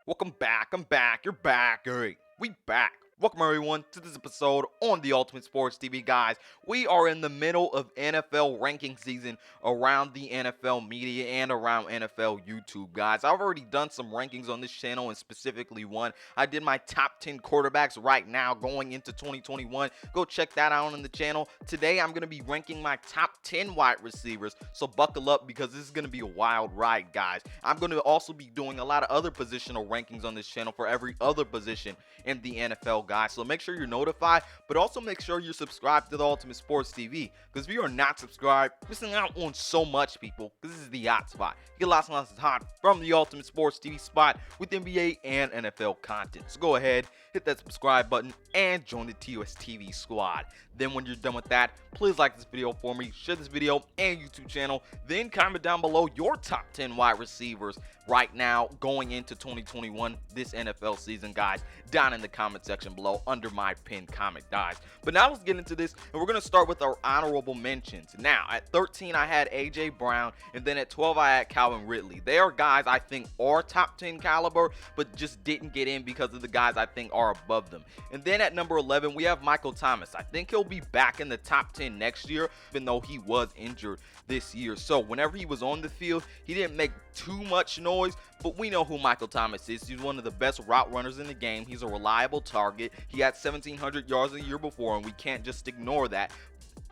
Welcome back. I'm back. You're back. Hey, we back. Welcome everyone to this episode on the Ultimate Sports TV, guys. We are in the middle of NFL ranking season around the NFL media and around NFL YouTube, guys. I've already done some rankings on this channel, and specifically one. I did my top 10 quarterbacks right now going into 2021. Go check that out on the channel. Today, I'm going to be ranking my top 10 wide receivers, so buckle up because this is going to be a wild ride, guys. I'm going to also be doing a lot of other positional rankings on this channel for every other position in the NFL, guys. So make sure you're notified, but also make sure you're subscribed to the Ultimate Sports TV, because if you are not subscribed, you're missing out on so much, people, because this is the hot spot. You get lots and lots of hot from the Ultimate Sports TV spot with NBA and NFL content. So go ahead, hit that subscribe button, and join the TOS TV squad. Then when you're done with that, please like this video for me, share this video and YouTube channel, then comment down below your top 10 wide receivers right now going into 2021, this NFL season, guys, down in the comment section below under my pinned comment, guys. But now let's get into this, and we're going to start with our honorable mentions. Now, at 13, I had A.J. Brown, and then at 12, I had Calvin Ridley. They are guys I think are top 10 caliber, but just didn't get in because of the guys I think are above them. And then at number 11, we have Michael Thomas. I think he'll be back in the top 10 next year, even though he was injured this year. So whenever he was on the field, he didn't make too much noise, but we know who Michael Thomas is. He's one of the best route runners in the game. He's a reliable target. He had 1,700 yards the year before, and we can't just ignore that.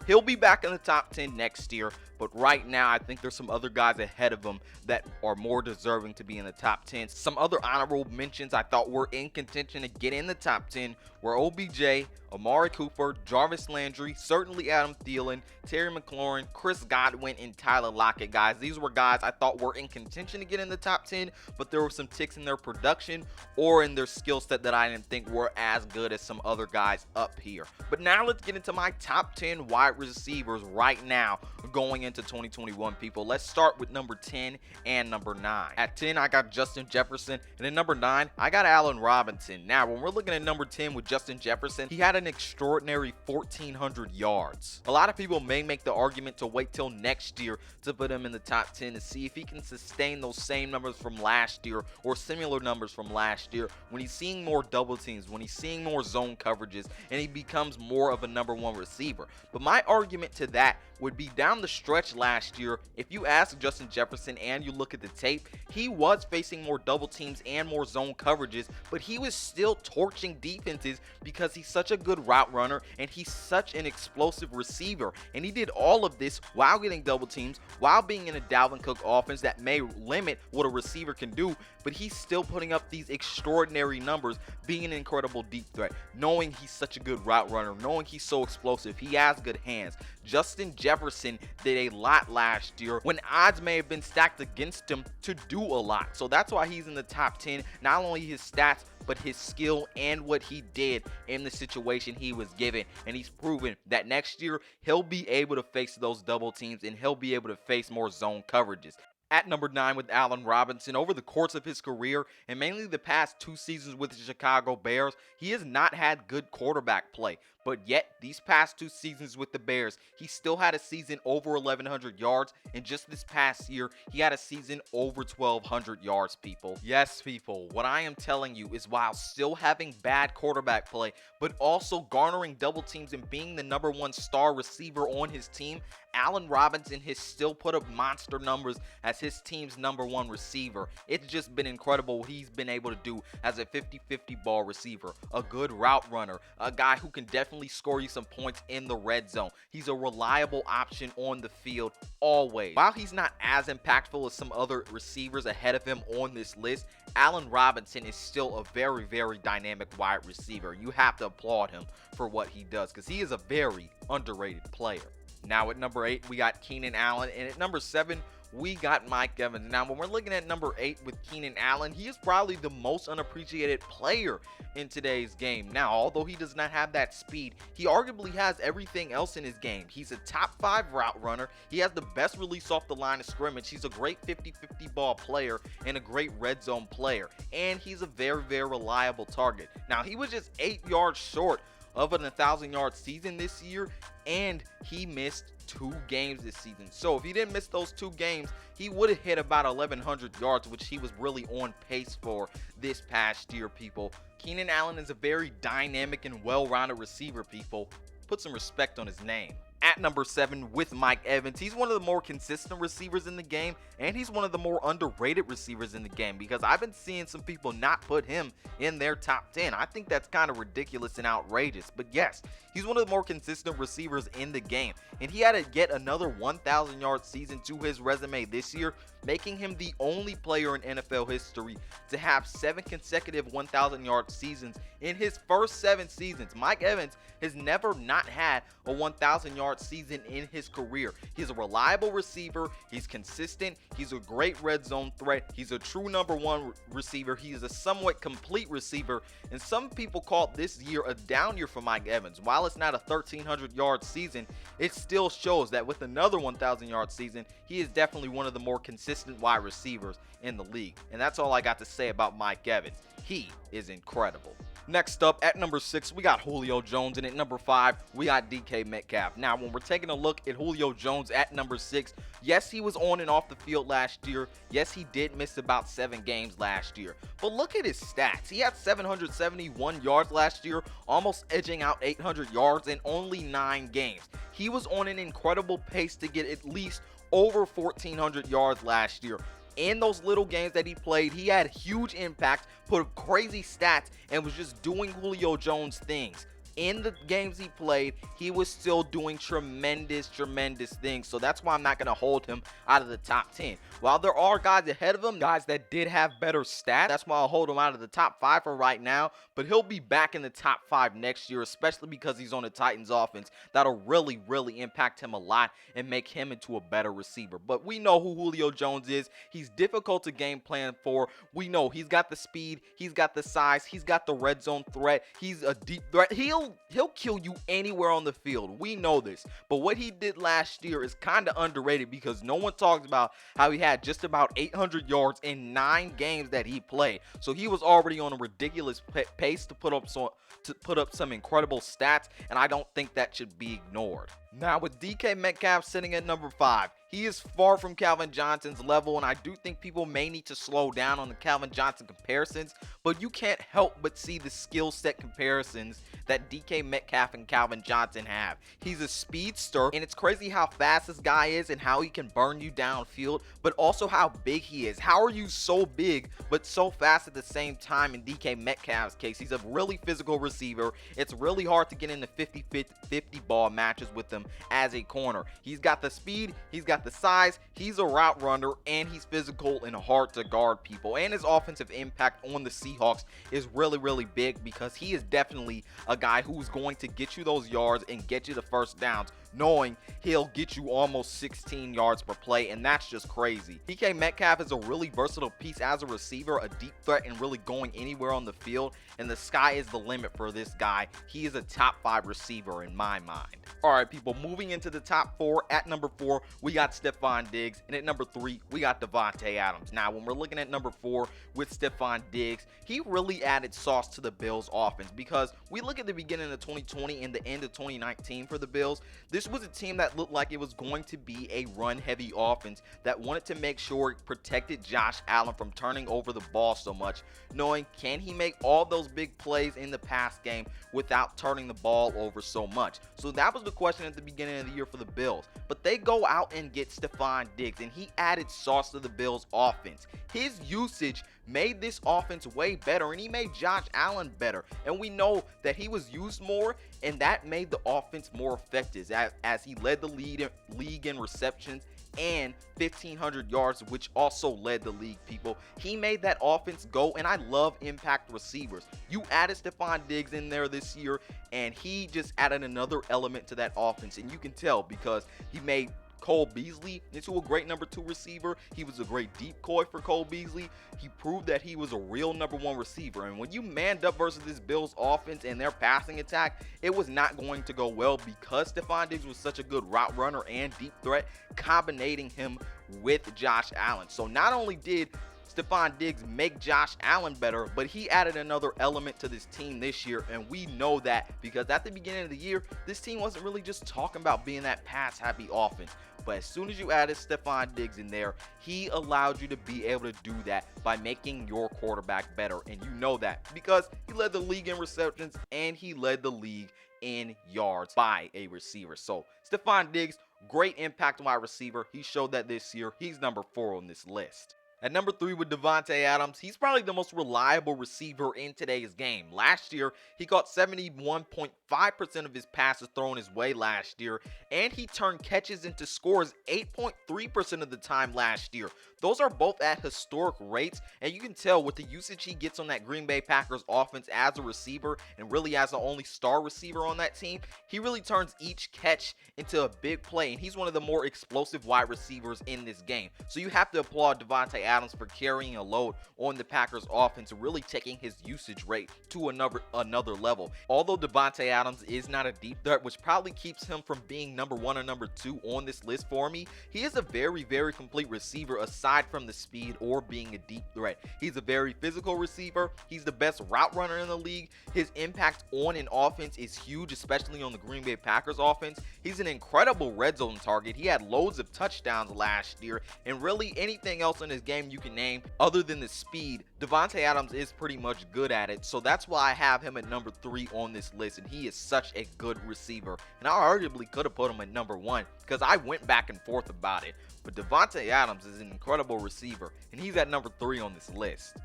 He'll be back in the top 10 next year, but right now I think there's some other guys ahead of him that are more deserving to be in the top 10. Some other honorable mentions I thought were in contention to get in the top 10 were OBJ, Amari Cooper, Jarvis Landry, certainly Adam Thelin, Terry McLaurin, Chris Godwin, and Tyler Locket, guys. These were guys I thought were in contention to get in the top 10, but there were some ticks in their production or in their skill set that I didn't think were as good as some other guys up here. But now let's get into my top 10 wide receivers right now going into 2021, people. Let's start with number 10 and number 9. At 10, I got Justin Jefferson, and at number 9, I got Allen Robinson. Now, when we're looking at number 10 with Justin Jefferson, he had an extraordinary 1,400 yards. A lot of people may make the argument to wait till next year to put him in the top 10 to see if he can sustain those same numbers from last year or similar numbers from last year when he's seeing more double teams, when he's seeing more zone coverages, and he becomes more of a number 1 receiver. But my argument to that would be down the stretch last year. If you ask Justin Jefferson and you look at the tape, he was facing more double teams and more zone coverages, but he was still torching defenses because he's such a good route runner and he's such an explosive receiver. And he did all of this while getting double teams, while being in a Dalvin Cook offense that may limit what a receiver can do, but he's still putting up these extraordinary numbers, being an incredible deep threat, knowing he's such a good route runner, knowing he's so explosive, he has good hands. Justin Jefferson did a lot last year when odds may have been stacked against him to do a lot. So that's why he's in the top 10, not only his stats, but his skill and what he did in the situation he was given. And he's proven that next year he'll be able to face those double teams and he'll be able to face more zone coverages. At number 9 with Allen Robinson, over the course of his career and mainly the past 2 seasons with the Chicago Bears, he has not had good quarterback play. But yet, these past 2 seasons with the Bears, he still had a season over 1,100 yards. And just this past year, he had a season over 1,200 yards, people. Yes, people, what I am telling you is while still having bad quarterback play, but also garnering double teams and being the number 1 star receiver on his team, Allen Robinson has still put up monster numbers as his team's number 1 receiver. It's just been incredible what he's been able to do as a 50-50 ball receiver, a good route runner, a guy who can definitely score you some points in the red zone. He's a reliable option on the field always. While he's not as impactful as some other receivers ahead of him on this list, Allen Robinson is still a very, very dynamic wide receiver. You have to applaud him for what he does because he is a very underrated player. Now at number 8, we got Keenan Allen, and at number 7, we got Mike Evans. Now, when we're looking at number 8 with Keenan Allen, he is probably the most unappreciated player in today's game. Now, although he does not have that speed, he arguably has everything else in his game. He's a top 5 route runner. He has the best release off the line of scrimmage. He's a great 50-50 ball player and a great red zone player. And he's a very, very reliable target. Now, he was just 8 yards short of an 1,000-yard season this year, and he missed 2 games this season. So if he didn't miss those 2 games, he would have hit about 1,100 yards, which he was really on pace for this past year, people. Keenan Allen is a very dynamic and well-rounded receiver, people. Put some respect on his name. At number 7 with Mike Evans, he's one of the more consistent receivers in the game, and he's one of the more underrated receivers in the game, because I've been seeing some people not put him in their top 10. I think that's kind of ridiculous and outrageous, but yes, he's one of the more consistent receivers in the game, and he had to get another 1,000-yard season to his resume this year, making him the only player in NFL history to have 7 consecutive 1,000-yard seasons in his first 7 seasons. Mike Evans has never not had a 1,000-yard season in his career. He's a reliable receiver. He's consistent. He's a great red zone threat. He's a true number 1 receiver. He is a somewhat complete receiver, and some people call this year a down year for Mike Evans. While it's not a 1,300-yard season, it still shows that with another 1,000-yard season, he is definitely one of the more consistent wide receivers in the league. And that's all I got to say about Mike Evans. He is incredible. Next up, at number 6, we got Julio Jones, and at number 5, we got DK Metcalf. Now, when we're taking a look at Julio Jones at number 6, yes, he was on and off the field last year. Yes, he did miss about 7 games last year. But look at his stats. He had 771 yards last year, almost edging out 800 yards in only 9 games. He was on an incredible pace to get at least over 1,400 yards last year. In those little games that he played, he had huge impact, put up crazy stats, and was just doing Julio Jones things. In the games he played, he was still doing tremendous things. So that's why I'm not going to hold him out of the top 10. While there are guys ahead of him, guys that did have better stats, that's why I'll hold him out of the top 5 for right now. But he'll be back in the top 5 next year, especially because he's on the Titans offense. That'll really impact him a lot and make him into a better receiver. But we know who Julio Jones is. He's difficult to game plan for. We know he's got the speed, he's got the size, he's got the red zone threat, he's a deep threat. He'll kill you anywhere on the field. We know this. But what he did last year is kind of underrated, because no one talks about how he had just about 800 yards in 9 games that he played. So he was already on a ridiculous pace to put up some incredible stats, and I don't think that should be ignored. Now, with DK Metcalf sitting at number 5, he is far from Calvin Johnson's level, and I do think people may need to slow down on the Calvin Johnson comparisons, but you can't help but see the skill set comparisons that DK Metcalf and Calvin Johnson have. He's a speedster, and it's crazy how fast this guy is and how he can burn you downfield, but also how big he is. How are you so big but so fast at the same time? In DK Metcalf's case, he's a really physical receiver. It's really hard to get into 50-50 ball matches with him as a corner. He's got the speed, he's got the size, he's a route runner, and he's physical and hard to guard people. And his offensive impact on the Seahawks is really big, because he is definitely a guy who's going to get you those yards and get you the first downs, knowing he'll get you almost 16 yards per play, and that's just crazy. DK Metcalf is a really versatile piece as a receiver, a deep threat, and really going anywhere on the field, and the sky is the limit for this guy. He is a top 5 receiver in my mind. Alright people, moving into the top 4, at number 4, we got Stefon Diggs, and at number 3, we got Davantae Adams. Now, when we're looking at number 4 with Stefon Diggs, he really added sauce to the Bills offense, because we look at the beginning of 2020 and the end of 2019 for the Bills. This was a team that looked like it was going to be a run-heavy offense that wanted to make sure it protected Josh Allen from turning over the ball so much, knowing can he make all those big plays in the pass game without turning the ball over so much. So that was the question at the beginning of the year for the Bills. But they go out and get Stefon Diggs, and he added sauce to the Bills offense. His usage made this offense way better, and he made Josh Allen better, and we know that he was used more, and that made the offense more effective as he led the league in receptions and 1,500 yards, which also led the league, people. He made that offense go, and I love impact receivers. You added Stefon Diggs in there this year, and he just added another element to that offense, and you can tell because he made Cole Beasly into a great number 2 receiver. He was a great decoy for Cole Beasly. He proved that he was a real number 1 receiver. And when you manned up versus this Bills offense and their passing attack, it was not going to go well, because Stefon Diggs was such a good route runner and deep threat, combining him with Josh Allen. So not only did Stefon Diggs make Josh Allen better, but he added another element to this team this year, and we know that because at the beginning of the year, this team wasn't really just talking about being that pass-happy offense. But as soon as you added Stefon Diggs in there, he allowed you to be able to do that by making your quarterback better. And you know that because he led the league in receptions and he led the league in yards by a receiver. So Stefon Diggs, great impact wide receiver. He showed that this year. He's number 4 on this list. At number 3 with Davantae Adams, he's probably the most reliable receiver in today's game. Last year, he caught 71.5% of his passes thrown his way last year, and he turned catches into scores 8.3% of the time last year. Those are both at historic rates, and you can tell with the usage he gets on that Green Bay Packers offense as a receiver, and really as the only star receiver on that team, he really turns each catch into a big play, and he's one of the more explosive wide receivers in this game. So you have to applaud Davantae Adams for carrying a load on the Packers offense and really taking his usage rate to another level. Although Davantae Adams is not a deep threat, which probably keeps him from being number 1 or number 2 on this list for me, he is a very, very complete receiver aside from the speed or being a deep threat. He's a very physical receiver. He's the best route runner in the league. His impact on an offense is huge, especially on the Green Bay Packers offense. He's an incredible red zone target. He had loads of touchdowns last year, and really anything else in his game you can name other than the speed, Davantae Adams is pretty much good at it. So that's why I have him at number 3 on this list, and he is such a good receiver. And I arguably could have put him at number 1 because I went back and forth about it. But Davantae Adams is an incredible receiver, and he's at number 3 on this list.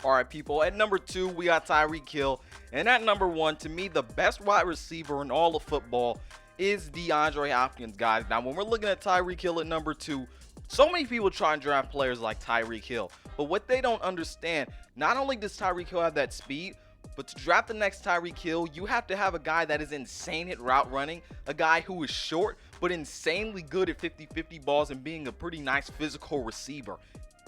Alright people, at number 2 we got Tyreek Hill, and at number 1, to me the best wide receiver in all of football is DeAndre Hopkins, guys. Now when we're looking at Tyreek Hill at number 2, so many people try and draft players like Tyreek Hill, but what they don't understand, not only does Tyreek Hill have that speed, but to draft the next Tyreek Hill, you have to have a guy that is insane at route running, a guy who is short, but insanely good at 50-50 balls and being a pretty nice physical receiver.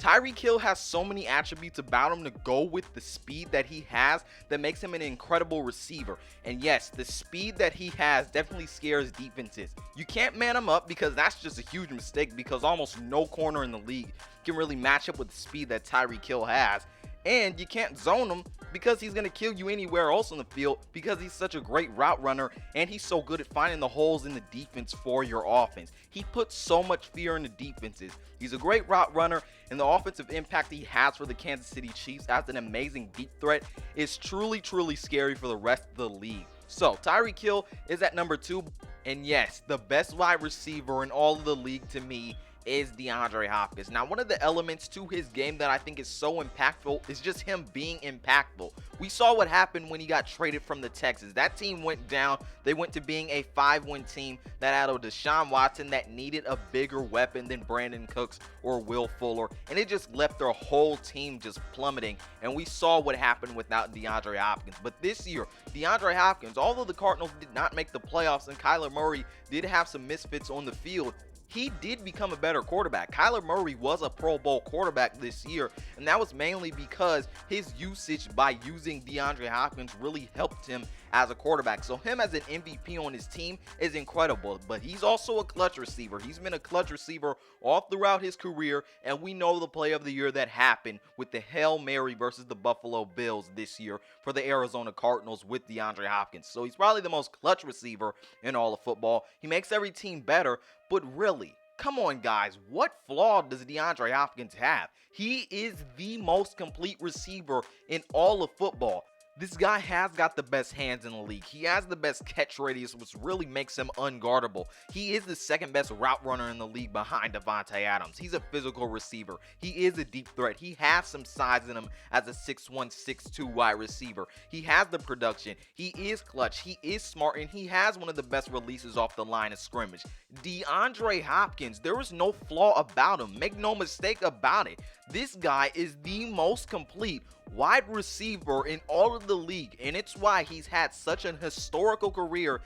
Tyreek Hill has so many attributes about him to go with the speed that he has that makes him an incredible receiver. And yes, the speed that he has definitely scares defenses. You can't man him up because that's just a huge mistake because almost no corner in the league can really match up with the speed that Tyreek Hill has. And you can't zone him because he's going to kill you anywhere else on the field because he's such a great route runner and he's so good at finding the holes in the defense for your offense. He puts so much fear in the defenses. He's a great route runner, and the offensive impact he has for the Kansas City Chiefs as an amazing deep threat is truly, truly scary for the rest of the league. So Tyreek Hill is at number 2, and yes, the best wide receiver in all of the league to me is DeAndre Hopkins. Now, one of the elements to his game that I think is so impactful is just him being impactful. We saw what happened when he got traded from the Texans. That team went down. They went to being a 5-win team that had a Deshaun Watson that needed a bigger weapon than Brandon Cooks or Will Fuller, and it just left their whole team just plummeting, and we saw what happened without DeAndre Hopkins. But this year, DeAndre Hopkins, although the Cardinals did not make the playoffs and Kyler Murray did have some misfits on the field, he did become a better quarterback. Kyler Murray was a Pro Bowl quarterback this year, and that was mainly because his usage by using DeAndre Hopkins really helped him as a quarterback. So him as an MVP on his team is incredible, but he's also a clutch receiver. He's been a clutch receiver all throughout his career, and we know the play of the year that happened with the Hail Mary versus the Buffalo Bills this year for the Arizona Cardinals with DeAndre Hopkins. So he's probably the most clutch receiver in all of football. He makes every team better, but really, come on guys, what flaw does DeAndre Hopkins have? He is the most complete receiver in all of football. This guy has got the best hands in the league. He has the best catch radius, which really makes him unguardable. He is the second best route runner in the league behind Davantae Adams. He's a physical receiver. He is a deep threat. He has some size in him as a 6'1", 6'2" wide receiver. He has the production. He is clutch. He is smart, and he has one of the best releases off the line of scrimmage. DeAndre Hopkins, there is no flaw about him. Make no mistake about it. This guy is the most complete wide receiver in all of the league, and it's why he's had such an historical career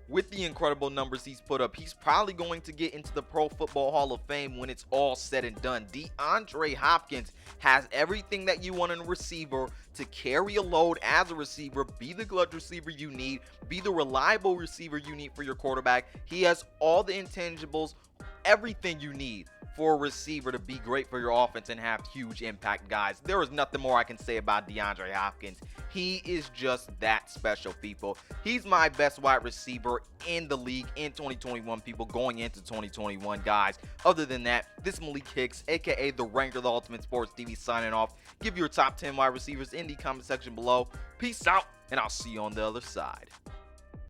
with the incredible numbers he's put up. He's probably going to get into the Pro Football Hall of Fame when it's all said and done. DeAndre Hopkins has everything that you want in a receiver to carry a load as a receiver, be the clutch receiver you need, be the reliable receiver you need for your quarterback. He has all the intangibles everything you need for a receiver to be great for your offense and have huge impact, guys. There is nothing more I can say about DeAndre Hopkins. He is just that special, people. He's my best wide receiver in the league in 2021, people, going into 2021, guys. Other than that, this is Malik Hicks, aka the Wrangler, the Ultimate Sports TV, signing off. Give your top 10 wide receivers in the comment section below. Peace out, and I'll see you on the other side.